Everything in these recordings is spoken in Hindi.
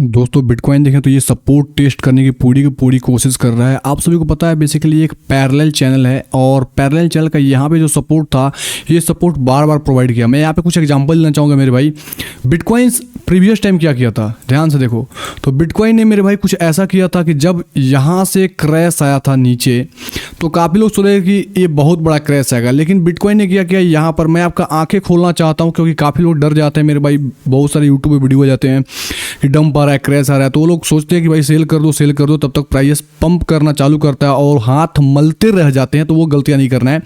दोस्तों बिटकॉइन देखें तो ये सपोर्ट टेस्ट करने की पूरी कोशिश कर रहा है। आप सभी को पता है बेसिकली एक पैरेलल चैनल है और पैरेलल चैनल का यहाँ पे जो सपोर्ट था ये सपोर्ट बार बार प्रोवाइड किया। मैं यहाँ पे कुछ एग्जांपल देना चाहूँगा मेरे भाई। बिटकॉइन प्रीवियस टाइम क्या किया था, ध्यान से देखो। तो बिटकॉइन ने मेरे भाई कुछ ऐसा किया था कि जब यहाँ से क्रैश आया था नीचे तो काफ़ी लोग सोच रहे कि ये बहुत बड़ा क्रैश आएगा, लेकिन बिटकॉइन ने क्या किया यहाँ पर। मैं आपका आंखें खोलना चाहता हूँ क्योंकि काफ़ी लोग डर जाते हैं मेरे भाई। बहुत सारे यूट्यूब पे वीडियो आ जाते हैं कि डंप आ रहा है, क्रैश आ रहा है, तो वो लोग सोचते हैं कि भाई सेल कर दो, तब तक प्राइस पंप करना चालू करता है और हाथ मलते रह जाते हैं। तो वो गलतियां नहीं करना है।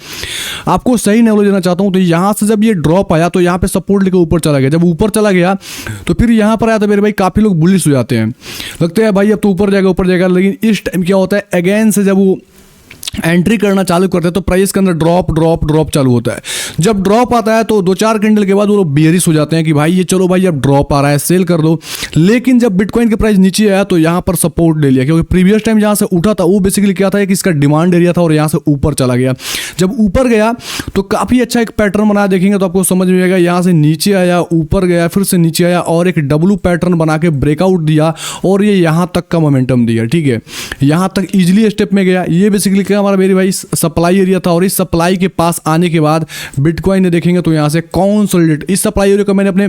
आपको सही नॉलेज देना चाहता हूं। तो यहाँ से जब ये ड्रॉप आया तो यहाँ पे सपोर्ट लेकर ऊपर चला गया। जब ऊपर चला गया तो फिर यहाँ पर आया तो मेरे भाई काफ़ी लोग बुलिश हो जाते हैं, लगते हैं भाई अब तो ऊपर जाएगा। लेकिन इस टाइम क्या होता है, अगेन से जब वो एंट्री करना चालू करते हैं तो प्राइस के अंदर ड्रॉप चालू होता है। जब ड्रॉप आता है तो 2-4 कैंडल के बाद वो लोग बेयरिश हो जाते हैं कि भाई ये चलो भाई अब ड्रॉप आ रहा है, सेल कर दो। लेकिन जब बिटकॉइन के प्राइस नीचे आया तो यहाँ पर सपोर्ट ले लिया, क्योंकि प्रीवियस टाइम जहाँ से उठा था वो बेसिकली क्या था कि इसका डिमांड एरिया था और यहाँ से ऊपर चला गया। जब ऊपर गया तो काफ़ी अच्छा एक पैटर्न बनाया, देखेंगे तो आपको समझ में आएगा। यहाँ से नीचे आया, ऊपर गया, फिर से नीचे आया और एक डब्लू पैटर्न बना के ब्रेकआउट दिया और ये यहाँ तक का मोमेंटम दिया। ठीक है, यहाँ तक ईजिली स्टेप में गया। ये बेसिकली क्या हमारा मेरे भाई सप्लाई एरिया था और इस सप्लाई के पास आने के बाद बिटकॉइन ने देखेंगे तो यहाँ से कंसोलिडेट, इस सप्लाई एरिया को मैंने अपने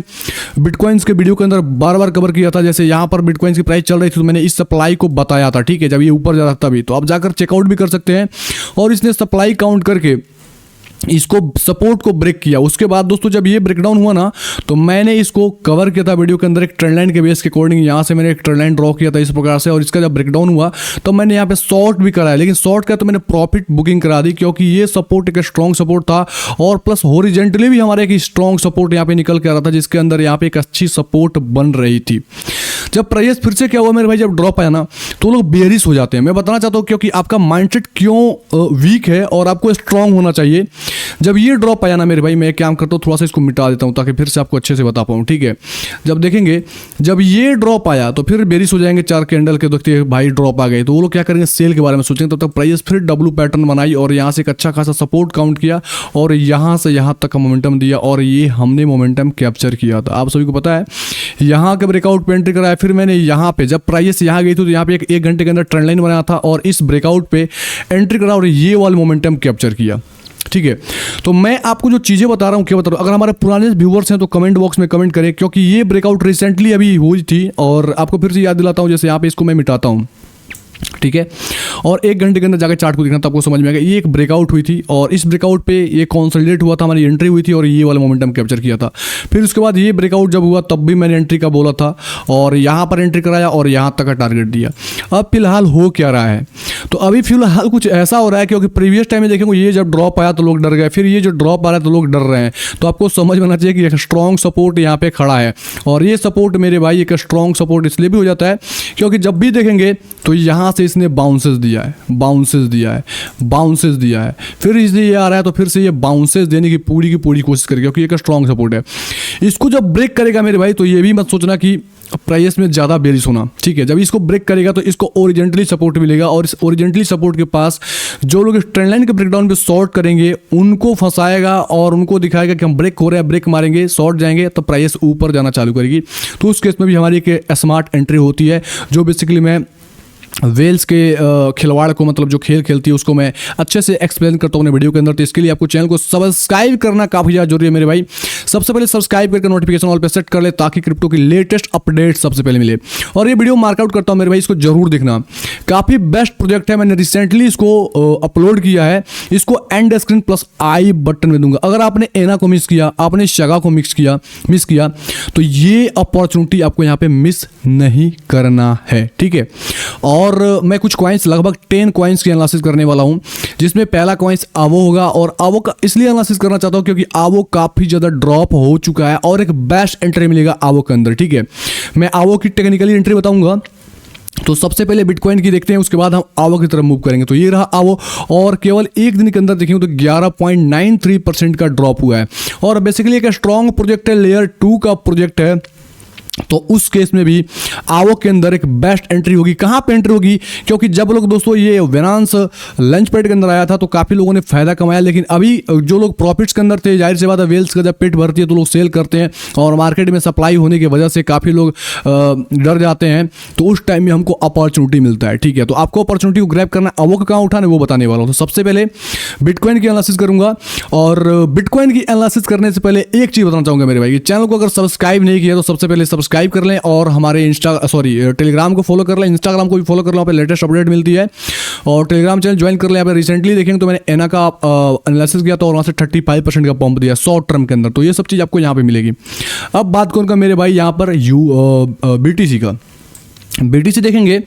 बिटकॉइंस के वीडियो के अंदर बार बार कवर किया था। जैसे यहाँ पर बिटकॉइंस की प्राइस चल रही थी तो मैंने इस सप्लाई को बताया था। ठीक है, जब ये ऊपर जा रहा था तभी, तो आप जाकर चेकआउट भी कर सकते हैं। और इसने सप्लाई काउंट करके इसको सपोर्ट को ब्रेक किया। उसके बाद दोस्तों जब ये ब्रेकडाउन हुआ ना तो मैंने इसको कवर किया था वीडियो के अंदर एक ट्रेंड लाइन के बेस के अकॉर्डिंग। यहाँ से मैंने एक ट्रेंड लाइन ड्रॉ किया था इस प्रकार से, और इसका जब ब्रेकडाउन हुआ तो मैंने यहाँ पे शॉर्ट भी कराया। लेकिन शॉर्ट का तो मैंने प्रॉफिट बुकिंग करा दी, क्योंकि ये सपोर्ट एक स्ट्रॉन्ग सपोर्ट था और प्लस हॉरिजॉन्टली भी हमारे एक स्ट्रॉन्ग सपोर्ट यहाँ पे निकल के आ रहा था, जिसके अंदर यहाँ पे एक अच्छी सपोर्ट बन रही थी। जब प्राइस फिर से क्या हुआ मेरे भाई, जब ड्रॉप आया ना तो लोग बेयरिश हो जाते हैं। मैं बताना चाहता हूँ क्योंकि आपका माइंडसेट क्यों वीक है और आपको स्ट्रांग होना चाहिए। जब ये ड्रॉप आया ना मेरे भाई, मैं क्या करता हूँ थोड़ा सा इसको मिटा देता हूँ ताकि फिर से आपको अच्छे से बता पाऊँ। ठीक है, जब देखेंगे जब ये ड्रॉप आया तो फिर बेयरिश हो जाएंगे 4 कैंडल के, देखते हैं भाई ड्रॉप आ गए तो वो लोग क्या करेंगे, सेल के बारे में सोचेंगे। तब तक प्राइस फिर डब्लू पैटर्न बनाई और यहाँ से एक अच्छा खासा सपोर्ट काउंट किया और यहाँ से यहाँ तक का मोमेंटम दिया और ये हमने मोमेंटम कैप्चर किया था। आप सभी को पता है यहाँ के ब्रेकआउट पे एंट्री कराया। फिर मैंने यहाँ पे जब प्राइस यहाँ गई थी तो यहाँ पे एक घंटे के अंदर ट्रेंड लाइन बनाया था और इस ब्रेकआउट पे एंट्री करा और ये वाला मोमेंटम कैप्चर किया। ठीक है, तो मैं आपको जो चीज़ें बता रहा हूँ क्या बता रहा हूँ, अगर हमारे पुराने व्यूवर्स हैं तो कमेंट बॉक्स में कमेंट करें, क्योंकि ये ब्रेकआउट रिसेंटली अभी हुई थी। और आपको फिर से याद दिलाता हूँ, जैसे यहाँ पे इसको मैं मिटाता हूँ। ठीक है, और 1 घंटे के अंदर जाकर चार्ट को देखना तो आपको समझ में आएगा। ये एक ब्रेकआउट हुई थी और इस ब्रेकआउट पे ये कंसोलिडेट हुआ था, हमारी एंट्री हुई थी और ये वाला मोमेंटम कैप्चर किया था। फिर उसके बाद ये ब्रेकआउट जब हुआ तब भी मैंने एंट्री का बोला था और यहाँ पर एंट्री कराया और यहाँ तक का टारगेट दिया। अब फिलहाल हो क्या रहा है, तो अभी फिलहाल कुछ ऐसा हो रहा है, क्योंकि प्रीवियस टाइम में देखेंगे ये जब ड्रॉप आया तो लोग डर गए, फिर ये जो ड्रॉप आ रहा है तो लोग डर रहे हैं। तो आपको समझ में आना चाहिए कि एक स्ट्रॉन्ग सपोर्ट यहाँ पे खड़ा है और ये सपोर्ट मेरे भाई एक स्ट्रॉन्ग सपोर्ट इसलिए भी हो जाता है क्योंकि जब भी देखेंगे तो यहाँ से इसने बाउंसेस दिया है, फिर इसलिए ये आ रहा है तो फिर से ये बाउंसेस देने की पूरी कोशिश करेगा, क्योंकि एक स्ट्रॉन्ग सपोर्ट है। इसको जब ब्रेक करेगा मेरे भाई तो ये भी मत सोचना कि प्राइस में ज़्यादा बेरिश होना। ठीक है, जब इसको ब्रेक करेगा तो इसको ओरिजेंटली सपोर्ट मिलेगा और इस ओरिजेंटली सपोर्ट के पास जो लोग इस ट्रेंड लाइन के ब्रेकडाउन पे शॉर्ट करेंगे उनको फंसाएगा और उनको दिखाएगा कि हम ब्रेक हो रहे हैं, ब्रेक मारेंगे, शॉर्ट जाएंगे तो प्राइस ऊपर जाना चालू करेगी। तो उस केस में भी हमारी एक स्मार्ट एंट्री होती है, जो बेसिकली मैं वेल्स के खिलवाड़ को, मतलब जो खेल खेलती है उसको मैं अच्छे से एक्सप्लेन करता हूँ अपने वीडियो के अंदर। तो इसके लिए आपको चैनल को सब्सक्राइब करना काफ़ी ज़्यादा जरूरी है मेरे भाई। सबसे पहले सब्सक्राइब करके नोटिफिकेशन ऑल पे सेट कर ले ताकि क्रिप्टो की लेटेस्ट अपडेट सबसे पहले मिले। और ये वीडियो मार्कआउट करता हूँ मेरे भाई, इसको जरूर देखना, काफ़ी बेस्ट प्रोजेक्ट है। मैंने रिसेंटली इसको अपलोड किया है, इसको and screen plus I button में दूंगा। अगर आपने एना को मिस किया, आपने शगा को मिस किया तो ये अपॉर्चुनिटी आपको यहाँ पे मिस नहीं करना है। ठीक है, और मैं कुछ कॉइन्स लगभग 10 कॉइन्स की एनालिसिस करने वाला हूं, जिसमें पहला कॉइन्स आवो होगा। और आवो का इसलिए एनालिसिस करना चाहता हूं क्योंकि आवो काफ़ी ज़्यादा ड्रॉप हो चुका है और एक बेस्ट एंट्री मिलेगा आवो के अंदर। ठीक है, मैं आवो की टेक्निकली एंट्री बताऊंगा। तो सबसे पहले बिटकॉइन की देखते हैं, उसके बाद हम आवो की तरफ मूव करेंगे। तो ये रहा आवो और केवल एक दिन के अंदर देखेंगे तो 11.93% का ड्रॉप हुआ है और बेसिकली एक स्ट्रॉन्ग प्रोजेक्ट है, लेयर 2 का प्रोजेक्ट है। तो उस केस में भी आवो के अंदर एक बेस्ट एंट्री होगी। कहाँ पे एंट्री होगी? क्योंकि जब लोग दोस्तों ये विनांस लंच पैड के अंदर आया था तो काफ़ी लोगों ने फायदा कमाया, लेकिन अभी जो लोग प्रॉफिट्स के अंदर थे, जाहिर सी बात है वेल्स का जब पेट भरती है तो लोग सेल करते हैं और मार्केट में सप्लाई होने की वजह से काफ़ी लोग डर जाते हैं, तो उस टाइम में हमको अपॉर्चुनिटी मिलता है। ठीक है, तो आपको अपॉर्चुनिटी को ग्रैब करना, आवो का कहाँ उठाना वो बताने वाला हूँ। तो सबसे पहले बिटकॉइन की एनालिसिस करूंगा, और बिटकॉइन की एनालिसिस करने से पहले एक चीज़ बताना चाहूँगा मेरे भाई, चैनल को अगर सब्सक्राइब नहीं किया तो सबसे पहले सब्सक्राइब कर लें और हमारे टेलीग्राम को फॉलो कर लें, इंस्टाग्राम को भी फॉलो कर लें, वहाँ पे लेटेस्ट अपडेट मिलती है, और टेलीग्राम चैनल ज्वाइन कर लें। यहाँ पे रिसेंटली देखेंगे तो मैंने एना का एनालिसिस किया था और वहाँ से 35% का पंप दिया शॉर्ट टर्म के अंदर, तो ये सब चीज़ आपको यहाँ पे मिलेगी। अब बात कौन का मेरे भाई यहाँ पर BTC का। BTC देखेंगे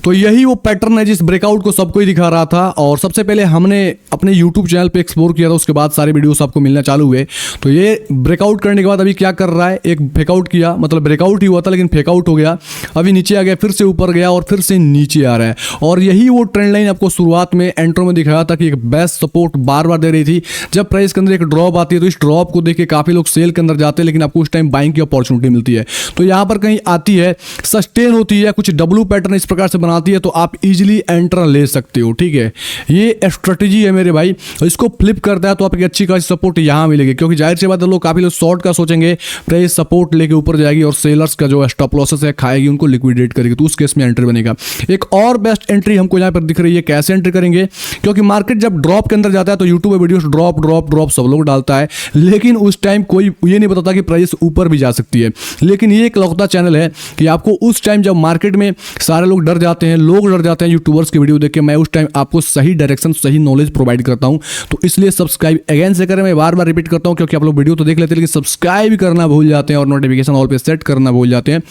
तो यही वो पैटर्न है जिस ब्रेकआउट को सबको ही दिखा रहा था, और सबसे पहले हमने अपने YouTube चैनल पे एक्सप्लोर किया था, उसके बाद सारे वीडियोस आपको मिलना चालू हुए। तो ये ब्रेकआउट करने के बाद अभी क्या कर रहा है, एक फेकआउट किया, मतलब ब्रेकआउट ही हुआ था लेकिन फेकआउट हो गया, अभी नीचे आ गया, फिर से ऊपर गया और फिर से नीचे आ रहा है। और यही वो ट्रेंड लाइन आपको शुरुआत में एंट्रो में दिखाया था कि एक बेस्ट सपोर्ट बार बार दे रही थी। जब प्राइस के अंदर एक ड्रॉप आती है तो इस ड्रॉप को देख के काफ़ी लोग सेल के अंदर जाते हैं, लेकिन आपको उस टाइम बाइंग की अपॉर्चुनिटी मिलती है। तो यहाँ पर कहीं आती है, सस्टेन होती है, कुछ डब्लू पैटर्न इस प्रकार से बनाती है, तो आप इजीली एंटर ले सकते हो। ठीक है, ये स्ट्रेटेजी है मेरे भाई, इसको फ्लिप करता है तो आपको अच्छी खासी सपोर्ट यहाँ मिलेगी, क्योंकि जाहिर सी बात है लोग काफी लोग शॉर्ट का सोचेंगे, प्राइस सपोर्ट लेके ऊपर जाएगी और सेलर्स का जो स्टॉप लॉसेस है खाएगी, उनको लिक्विडेट करेगी, तो उस केस में एंट्री बनेगा। एक और बेस्ट एंट्री हमको यहाँ पर दिख रही है, कैसे एंट्री करेंगे, क्योंकि मार्केट जब ड्रॉप के अंदर जाता है तो यूट्यूब में वीडियोस ड्रॉप ड्रॉप ड्रॉप सब लोग डालता है, लेकिन उस टाइम कोई ये नहीं बताता कि प्राइस ऊपर भी जा सकती है। लेकिन ये एक लौता चैनल है कि आपको उस टाइम जब मार्केट में सारे लोग डर जाते हैं, लोग डर जाते हैं यूट्यूबर्स की वीडियो देख के, मैं उस टाइम आपको सही डायरेक्शन, सही नॉलेज प्रोवाइड करता हूं। तो इसलिए सब्सक्राइब अगेन से करें, मैं बार बार रिपीट करता हूं, क्योंकि आप लोग वीडियो तो देख लेते हैं लेकिन सब्सक्राइब करना भूल जाते हैं और नोटिफिकेशन ऑल पे सेट करना भूल जाते हैं।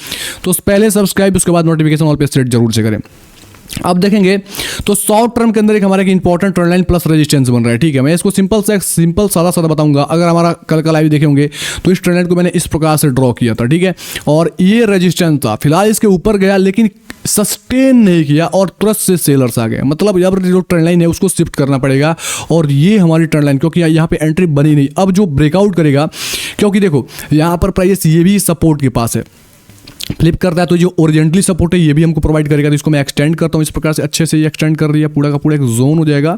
तो पहले सब्सक्राइब, उसके बाद नोटिफिकेशन ऑल पे सेट जरूर से करें। अब देखेंगे तो शॉर्ट टर्म के अंदर एक हमारे important trend line plus resistance बन रहा है। ठीक है, मैं इसको सिंपल सादा बताऊंगा। अगर हमारा कल का लाइव देखे होंगे तो इस ट्रेंड लाइन को मैंने इस प्रकार से ड्रॉ किया था। ठीक है, और ये रेजिस्टेंस था, फिलहाल इसके ऊपर गया लेकिन सस्टेन नहीं किया और तुरंत से सेलर्स आ गए, मतलब अब जो ट्रेंड लाइन है उसको शिफ्ट करना पड़ेगा, और ये हमारी ट्रेंड लाइन, क्योंकि यहाँ पे एंट्री बनी नहीं। अब जो ब्रेकआउट करेगा, क्योंकि देखो यहाँ पर प्राइस ये भी सपोर्ट के पास है, फ्लिप करता है तो जो ओरिजेंटली सपोर्ट है ये भी हमको प्रोवाइड करेगा। तो इसको मैं एक्सटेंड करता हूँ इस प्रकार से, अच्छे से ये एक्सटेंड कर रही है, पूरा का पूरा एक जोन हो जाएगा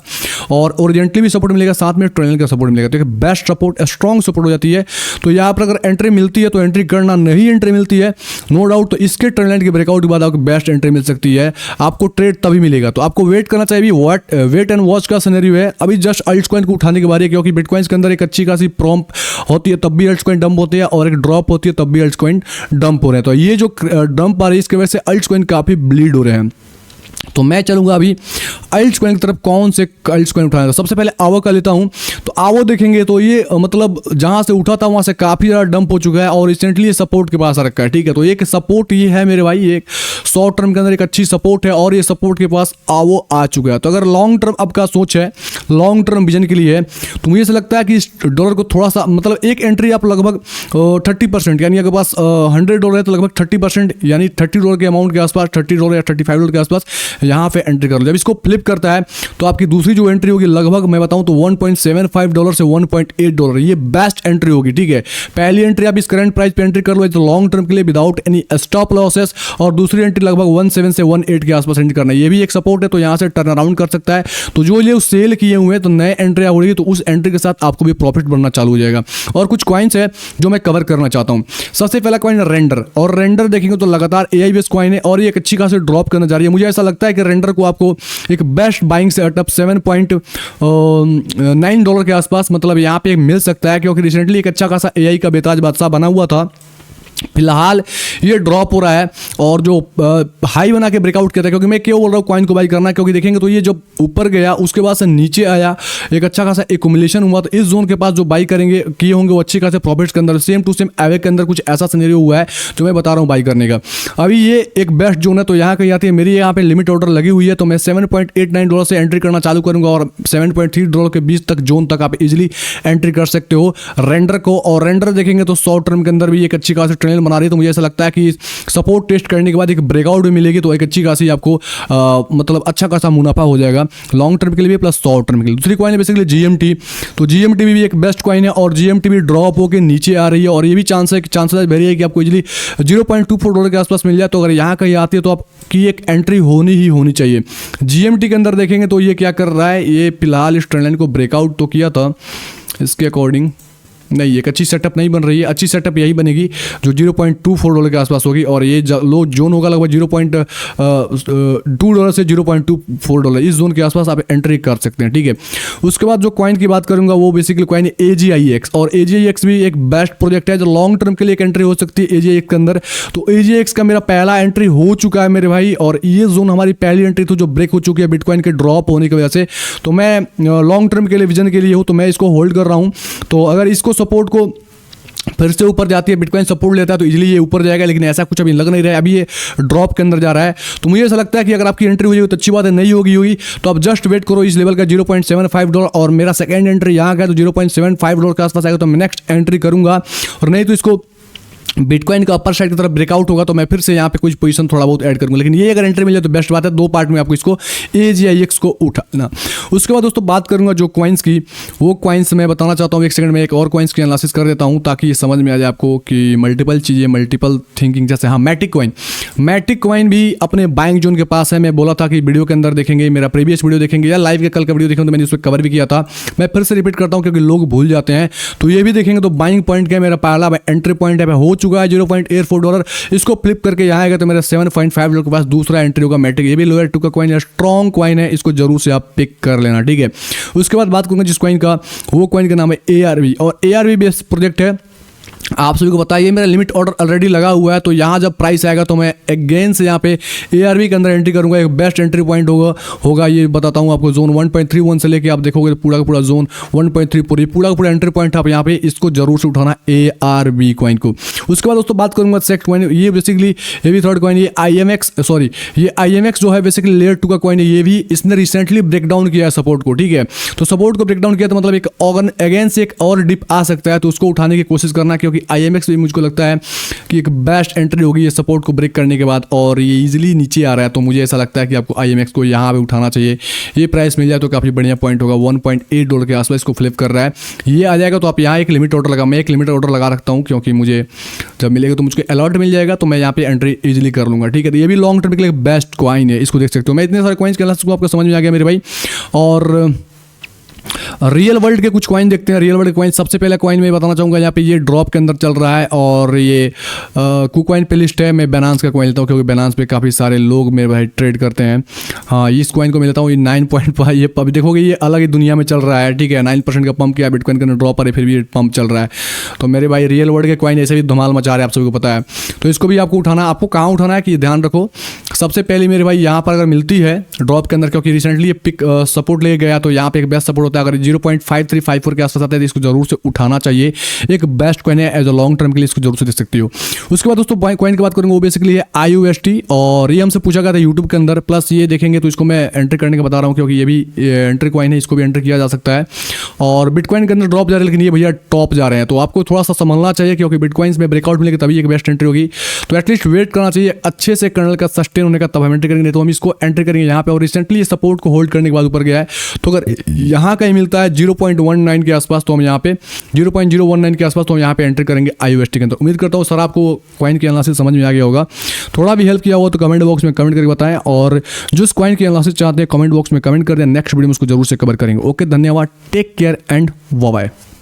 और ओरिजेंटली भी सपोर्ट मिलेगा, साथ में ट्रेंड का सपोर्ट मिलेगा। तो एक बेस्ट सपोर्ट, स्ट्रॉन्ग सपोर्ट हो जाती है। तो यहाँ पर अगर एंट्री मिलती है तो एंट्री करना, नहीं एंट्री मिलती है नो डाउट तो इसके ट्रेंड लाइन के ब्रेकआउट के बाद आपको बेस्ट एंट्री मिल सकती है, आपको ट्रेड तभी मिलेगा। तो आपको वेट करना चाहिए, वेट एंड वॉच का सिनेरियो है। अभी जस्ट अल्ट कॉइन को उठाने के बारे, क्योंकि बिटकॉइन के अंदर एक अच्छी खासी प्रॉम्प होती है तब भी अल्ट कॉइन डंप होती है, और एक ड्रॉप होती है तब भी अल्ट कॉइन डंप हो रहे हैं। तो ये जो डंप आ रही है इसकी वजह से अल्ट कॉइन काफी ब्लीड हो रहे हैं। तो मैं चलूंगा अभी अल्ट कॉइन की तरफ, कौन से अल्ट कॉइन उठाना। सबसे पहले आवो का लेता हूं, तो आवो देखेंगे तो ये मतलब जहां से उठा था वहां से काफी ज्यादा डंप हो चुका है और रिसेंटली ये सपोर्ट के पास आ रखा है। ठीक है, तो एक सपोर्ट ये है मेरे भाई, एक शॉर्ट टर्म के अंदर एक अच्छी सपोर्ट है और ये सपोर्ट के पास आवो आ चुका है। तो अगर लॉन्ग टर्म आपका सोच है, लॉन्ग टर्म विजन के लिए है, तो मुझे ऐसा लगता है कि इस डॉलर को थोड़ा सा, मतलब एक एंट्री आप लगभग 30%, यानी अगर पास $100 है तो लगभग 30%, यानी $30 के अमाउंट के आसपास, $30 या $35 के आसपास यहाँ पे एंट्री कर लो। जब इसको फ्लिप करता है तो आपकी दूसरी जो एंट्री होगी लगभग मैं बताऊं तो $1.75 से $1.8, ये बेस्ट एंट्री होगी। ठीक है, पहली एंट्री आप इस करंट प्राइस पे एंट्री कर लो तो लॉन्ग टर्म के लिए विदाउट एनी स्टॉप लॉसेस, और दूसरी एंट्री लगभग 17 से 18 के आसपास एंट्री करना है, ये भी एक सपोर्ट है। तो यहाँ से टर्न अराउंड कर सकता है। तो जो ये सेल किए हुए तो नए एंट्री हो रही तो उस एंट्री के साथ आपको भी प्रॉफिट बनना चालू हो जाएगा। और कुछ कॉइन्स है जो मैं कवर करना चाहता हूँ। सबसे पहला कॉइन रेंडर, और रेंडर देखेंगे तो लगातार AI बेस्ड कॉइन है और ये एक अच्छी खासी ड्रॉप करने जा रही है। मुझे ऐसा लगता है कि रेंडर को आपको एक बेस्ट बाइंग सेटअप $7.9 के आसपास, मतलब यहाँ पे मिल सकता है, क्योंकि रिसेंटली एक अच्छा खासा AI का बेताज बादशाह बना हुआ था। फिलहाल ये ड्रॉप हो रहा है और जो हाई बना के ब्रेकआउट किया था, क्योंकि मैं क्यों बोल रहा हूँ कॉइन को बाई करना, क्योंकि देखेंगे तो ये जब ऊपर गया उसके बाद से नीचे आया, एक अच्छा खासा एक्यूमुलेशन हुआ, तो इस जोन के पास जो बाई करेंगे किए होंगे वो अच्छे खासे प्रॉफिट्स के अंदर, सेम टू सेम एवे के अंदर कुछ ऐसा सिनेरियो हुआ है जो मैं बता रहा हूँ बाई करने का। अभी ये एक बेस्ट जोन है, तो यहाँ कहीं आती है मेरी, यहाँ पे लिमिट ऑर्डर लगी हुई है, तो मैं $7.89 से एंट्री करना चालू करूँगा और $7.3 के बीच तक जोन तक आप इजिली एंट्री कर सकते हो रेंडर को। और रेंडर देखेंगे तो शॉर्ट टर्म के अंदर भी एक अच्छी खासी ट्रेंड थंबनेल बना रही है, तो मुझे ऐसा लगता है कि सपोर्ट टेस्ट करने के बाद एक ब्रेकआउट भी मिलेगी, तो एक अच्छी खासी आपको मतलब अच्छा खासा मुनाफा हो जाएगा लॉन्ग टर्म के लिए भी प्लस शॉर्ट टर्म के लिए। दूसरी कॉइन है बेसिकली GMT। तो GMT भी एक बेस्ट कॉइन है और GMT भी ड्रॉप होकर नीचे आ रही है और ये भी चांसेस वेरी है कि आपको इजीली $0.24 के आसपास मिल जाए। तो अगर यहाँ कहीं आती है तो आपकी एक एंट्री होनी ही चाहिए। GMT के अंदर देखेंगे तो ये क्या कर रहा है, ये फिलहाल इस ट्रेंड लाइन को ब्रेकआउट तो किया था, इसके अकॉर्डिंग नहीं एक अच्छी सेटअप नहीं बन रही है। अच्छी सेटअप यही बनेगी जो $0.24 के आसपास होगी और ये लो जोन होगा लगभग $0.2 से $0.24, इस जोन के आसपास आप एंट्री कर सकते हैं, ठीक है। उसके बाद जो कॉइन की बात करूंगा वो बेसिकली कॉइन है AGIX, और AGIX भी एक बेस्ट प्रोजेक्ट है जो लॉन्ग टर्म के लिए एक एंट्री हो सकती है AGIX के अंदर। तो AGIX का मेरा पहला एंट्री हो चुका है मेरे भाई, और ये जोन हमारी पहली एंट्री थी जो ब्रेक हो चुकी है बिटकॉइन के ड्रॉप होने की वजह से। तो मैं लॉन्ग टर्म के लिए विजन के लिए हूँ, तो मैं इसको होल्ड कर रहा हूँ। तो अगर इसको सपोर्ट को फिर से ऊपर जाती है, बिटकॉइन सपोर्ट लेता है तो इजीली ये ऊपर जाएगा, लेकिन ऐसा कुछ अभी लग नहीं रहा है, अभी ये ड्रॉप के अंदर जा रहा है। तो मुझे ऐसा लगता है कि अगर आपकी एंट्री हो जाएगी तो अच्छी बात है, नहीं होगी तो आप जस्ट वेट करो इस लेवल का $0.75, और मेरा सेकंड एंट्री यहाँ का है तो $0.75 के आसपास आएगा तो मैं नेक्स्ट एंट्री करूंगा। और नहीं तो इसको बिटकॉइन का अपर साइड की तरफ ब्रेकआउट होगा तो मैं फिर से यहाँ पे कुछ पोजीशन थोड़ा बहुत ऐड करूंगा, लेकिन ये अगर एंट्री मिल जाए तो बेस्ट बात है। दो पार्ट में आपको इसको AGIX को उठाना। उसके बाद दोस्तों बात करूंगा जो कॉइन्स की, वो कॉइन्स मैं बताना चाहता हूँ। एक सेकंड में एक और कॉइन्स की एनालिसिस कर देता हूँ ताकि ये समझ में आ जाए आपको कि मल्टीपल चीज़ें, मल्टीपल थिंकिंग। जैसे हाँ मैटिक कॉइन भी अपने बाइंग जोन के पास है। मैं बोला था कि वीडियो के अंदर देखेंगे, मेरा प्रीवियस वीडियो देखेंगे या लाइव के कल का वीडियो देखेंगे तो मैंने उस पर कवर भी किया था। मैं फिर से रिपीट करता हूँ क्योंकि लोग भूल जाते हैं। तो ये भी देखेंगे तो बाइंग पॉइंट क्या, मेरा पहला एंट्री पॉइंट है हो चुका है $0.84। इसको फ्लिप करके यहाँ आएगा तो मेरा $7.5 के पास दूसरा एंट्री होगा मैटिक। ये भी लोअर टू का कॉइन है, स्ट्रॉन्ग कॉइन है, इसको जरूर से आप पिक कर लेना, ठीक है। उसके बाद बात करूंगा जिस कॉइन का, वो कॉइन का नाम है ARV, और ARV बेस्ड प्रोजेक्ट है। आप सभी को पता है ये मेरा लिमिट ऑर्डर ऑलरेडी लगा हुआ है, तो यहाँ जब प्राइस आएगा तो मैं अगेन से यहाँ पे ARV के अंदर एंट्री करूंगा। एक बेस्ट एंट्री पॉइंट होगा ये बताता हूँ आपको। जोन 1.31 से लेके आप देखोगे पूरा का पूरा जोन 1.34, पूरा का पूरा एंट्री पॉइंट आप यहाँ पे इसको जरूर से उठाना ARV कॉइन को। उसके बाद दोस्तों बात करूंगा सेकंड कॉइन, ये बेसिकली ये भी थर्ड कॉइन, ये IMX जो है बेसिकली लेयर 2 का कॉइन है। ये भी इसने रिसेंटली ब्रेक डाउन किया है सपोर्ट को, ठीक है। तो सपोर्ट को ब्रेक डाउन किया तो मतलब एक अगेन से एक और डिप आ सकता है, तो उसको उठाने की कोशिश करना, क्योंकि IMX भी मुझको लगता है कि एक बेस्ट एंट्री होगी ये सपोर्ट को ब्रेक करने के बाद, और ये इजीली नीचे आ रहा है। तो मुझे ऐसा लगता है कि आपको IMX को यहाँ पे उठाना चाहिए। ये प्राइस मिल जाए तो काफ़ी बढ़िया पॉइंट होगा। $1.8 के आसपास इसको फ्लिप कर रहा है, ये आ जाएगा तो आप यहाँ एक लिमिट ऑर्डर लगा, मैं एक लिमिट ऑर्डर लगा रखता हूँ क्योंकि मुझे जब मिलेगा तो मुझको अलॉट मिल जाएगा, तो मैं यहाँ पे एंट्री इजीली कर लूँगा, ठीक है। तो ये भी लॉन्ग टर्म के लिए बेस्ट कॉइन है, इसको देख सकते हो। मैं इतने सारे कॉइन्स के एनालिसिस को आपको समझ में आ गया मेरे भाई। और रियल वर्ल्ड के कुछ कॉइन देखते हैं। रियल वर्ल्ड कॉइन, सबसे पहला कॉइन मैं बताना चाहूँगा यहाँ पे ये ड्रॉप के अंदर चल रहा है, और ये KuCoin पे लिस्ट है। मैं बैलेंस का कॉइन लेता हूँ क्योंकि बैलेंस पे काफ़ी सारे लोग मेरे भाई ट्रेड करते हैं। हाँ, इस कॉइन को मैं लेता हूँ। ये 9.5, ये अभी देखोगे ये अलग ही दुनिया में चल रहा है, ठीक है। 9% का पंप किया बिटकॉइन के अंदर, ड्रॉप पर है फिर भी ये पंप चल रहा है। तो मेरे भाई रियल वर्ल्ड के कॉइन ऐसे भी धमाल मचा रहे हैं, आप सभी को पता है। तो इसको भी आपको उठाना, आपको कहाँ उठाना है कि ध्यान रखो। सबसे पहले मेरे भाई यहाँ पर अगर मिलती है ड्रॉप के अंदर, क्योंकि रिसेंटली ये पिक सपोर्ट ले गया, तो यहाँ पे एक बेस्ट सपोर्ट होता है। अगर 0.5354 के आसपास आता है तो इसको जरूर से उठाना चाहिए। एक बेस्ट कॉइन है एज अ लॉन्ग टर्म के लिए, इसको जरूर से देख सकती हो। उसके बाद दोस्तों कॉइन की बात करेंगे, वो बेसिकली है IUST, और ये हमसे पूछा गया था यूट्यूब के अंदर। प्लस ये देखेंगे तो इसको मैं एंट्री करने का बता रहा हूँ क्योंकि ये भी एंट्री कॉइन है, इसको भी एंट्री किया जा सकता है। और बिटकॉइन के अंदर ड्रॉप जा रहे हैं, लेकिन ये भैया टॉप जा रहे हैं, तो आपको थोड़ा सा संभलना चाहिए क्योंकि बिटकॉइंस में ब्रेकआउट मिलेगी तभी एक बेस्ट एंट्री होगी। तो एटलीस्ट वेट करना चाहिए अच्छे से कर्नल का सस्टेन होने का, तब हम एंट्री करेंगे। तो हम इसको एंट्री करेंगे यहाँ पे, और रिसेंटली ये सपोर्ट को होल्ड करने के बाद ऊपर गया है। तो अगर यहाँ कहीं मिलता है 0.19 के आसपास तो हम यहाँ पे 0.019 के आसपास तो हम यहाँ पे एंट्री करेंगे IUST के अंदर। उम्मीद करता हूँ सर आपको कॉइन की एनालिसिस समझ में आ गया होगा। थोड़ा भी हेल्प किया हो तो कमेंट बॉक्स में कमेंट करके बताएं, और जिस कॉइन की एनालिसिस चाहते हैं कमेंट बॉक्स में कमेंट कर दें। नेक्स्ट वीडियो में उसको जरूर से कवर करेंगे। ओके, धन्यवाद, take care and bye bye.